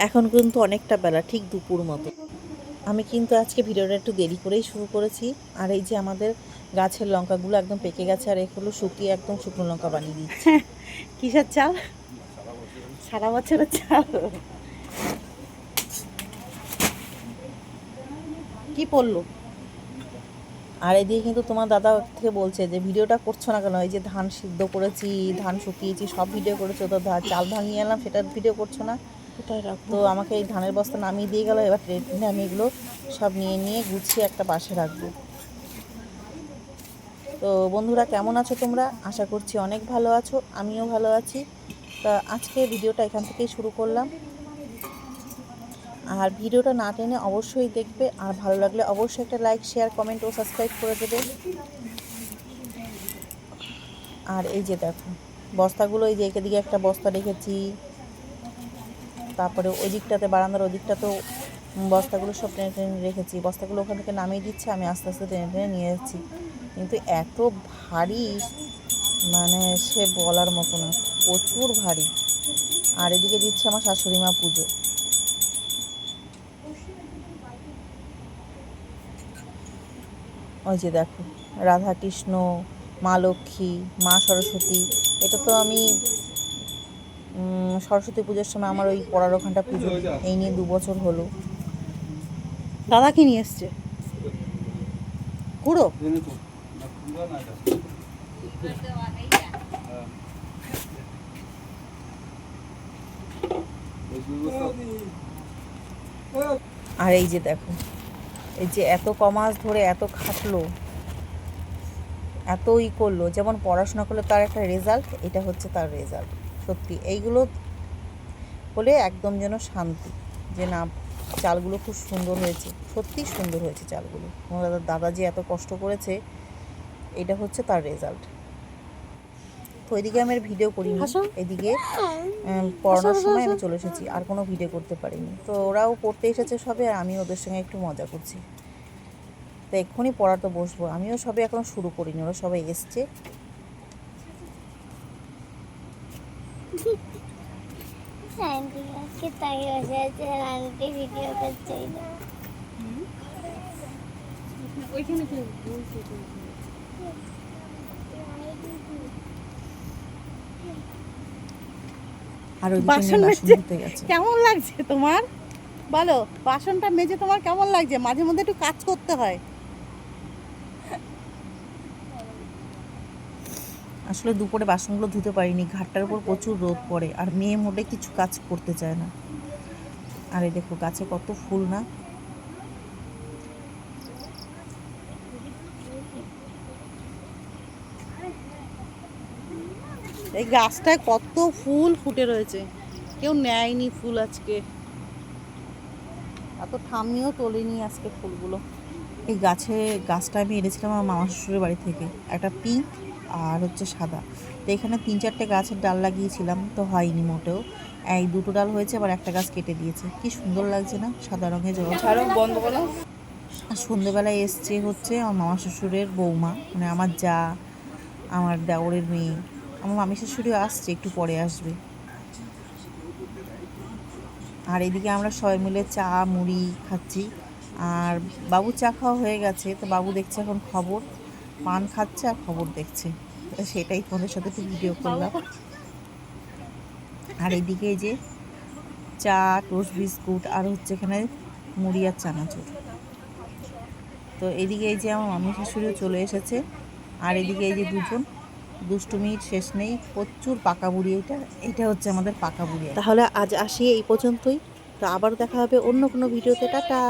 এখন কিন্তু অনেকটা বেলা, ঠিক দুপুর মতো। আমি কিন্তু আজকে ভিডিওটা একটু দেরি করেই শুরু করেছি। আর এই যে আমাদের গাছের লঙ্কাগুলো একদম পেকে গেছে, আর এগুলো শুকিয়ে একদম শুকনো লঙ্কা বানিয়ে দিচ্ছে। কিসের চাল? সারা বছরের চাল। কি পড়লো? আর এদিকে কিন্তু তোমার দাদা থেকে বলছে যে ভিডিওটা করছো না কেন, এই যে ধান সিদ্ধ করেছি, ধান শুকিয়েছি, সব ভিডিও করেছো, তো চাল ভাঙিয়ে এলাম, সেটার ভিডিও করছো না। তো আমাকে এই ধানের বস্তা নামিয়ে দিয়ে গেল, এবার ট্রেনে আমি এগুলো সব নিয়ে নিয়ে গুছিয়ে একটা পাশে রাখবো। তো বন্ধুরা, কেমন আছো তোমরা? আশা করছি অনেক ভালো আছো, আমিও ভালো আছি। তা আজকে ভিডিওটা এখান থেকেই শুরু করলাম। আর ভিডিওটা না টেনে অবশ্যই দেখবে, আর ভালো লাগলে অবশ্যই একটা লাইক, শেয়ার, কমেন্ট ও সাবস্ক্রাইব করে দেবে। আর এই যে দেখো বস্তাগুলো, এই যে এদিকে একটা বস্তা রেখেছি, তারপরে ওই দিকটাতে বারান্দার ওই দিকটাতেও বস্তাগুলো সব টেনে টেনে রেখেছি। বস্তাগুলো ওখান থেকে নামিয়ে দিচ্ছে, আমি আস্তে আস্তে টেনে টেনে নিয়ে যাচ্ছি। কিন্তু এত ভারী, মানে সে বলার মতো না, প্রচুর ভারী। আর এদিকে দিচ্ছে আমার শাশুড়ি মা পুজো। ওই যে দেখো রাধা কৃষ্ণ, মা লক্ষ্মী, মা সরস্বতী। এটা তো আমি সরস্বতী পুজোর সময় আমার ওই পড়ার ওখানটা পুজো, এই নিয়ে 2 বছর হলো। দাদা কি নিয়ে এসছে? কুড়ো। আর এই যে দেখো, এই যে এত কমাস ধরে এত খাটলো, এত করলো, যেমন পড়াশোনা করলে তার একটা রেজাল্ট, এটা হচ্ছে তার রেজাল্ট। সত্যি এইগুলো হলে একদম যেন শান্তি, যে না, চালগুলো খুব সুন্দর হয়েছে, সত্যি সুন্দর হয়েছে চালগুলো। আমার দাদা যে এত কষ্ট করেছে, এটা হচ্ছে তার রেজাল্ট। তো এদিকে আমি ভিডিও করিনি, এদিকে পড়ানোর সময় আমি চলে এসেছি, আর কোনো ভিডিও করতে পারিনি। তো ওরাও পড়তে এসেছে সবে, আর আমি ওদের সঙ্গে একটু মজা করছি। তো এক্ষুনি পড়াতে বসবো, আমিও সবে এখন শুরু করিনি, ওরা সবাই এসছে। আর বাসন ধুতে গেছে। কেমন লাগছে তোমার বলো? বাসনটা মেজে তোমার কেমন লাগছে? মাঝে মধ্যে একটু কাজ করতে হয়। আসলে দুপুরে বাসনগুলো ধুতে পারিনি, ঘাটটার উপর প্রচুর রোদ পড়ে, আর মেয়ে মোটে কিছু কাজ করতে চায় না। আর এই দেখো গাছে কত ফুল না। এই গাছটায় কত ফুল ফুটে রয়েছে, কেউ নেয়নি ফুল আজকে, এত ঠাম্মিও তোলেনি আজকে ফুলগুলো। এই গাছটা আমি এনেছিলাম আমার মামা শ্বশুরের বাড়ি থেকে, একটা পিঙ্ক আর হচ্ছে সাদা। তো এখানে 3-4টে গাছের ডাল লাগিয়েছিলাম, তো হয়নি মোটেও। এই 2টো ডাল হয়েছে, আবার একটা গাছ কেটে দিয়েছে। কি সুন্দর লাগছে না সাদা রঙের জল। আর সন্ধেবেলায় এসছে হচ্ছে আমার মামা শ্বশুরের বৌমা, মানে আমার যা, আমার দেওরের মেয়ে। আমার মামি শাশুড়িও আসছে, একটু পরে আসবে। আর এদিকে আমরা সবাই মিলে চা মুড়ি খাচ্ছি। আর বাবু চা খাওয়া হয়ে গেছে, তো বাবু দেখছে এখন খবর, পান খাচ্ছে আর খবর দেখছে। সেটাই তোমাদের সাথে একটু ভিডিও করলাম। আর এদিকে এই যে চা, টোস্ট, বিস্কুট, আর হচ্ছে এখানে মুড়ি আর চানাচুর। তো এদিকে এই যে আমার মামি শাশুড়িও চলে এসেছে। আর এদিকে এই যে দুজন, দুষ্টুমির শেষ নেই, প্রচুর পাকা বুড়ি। এটা হচ্ছে আমাদের পাকা বুড়ি। তাহলে আজ আসি এই পর্যন্তই। তো আবার দেখা হবে অন্য কোনো ভিডিওতে। টাটা।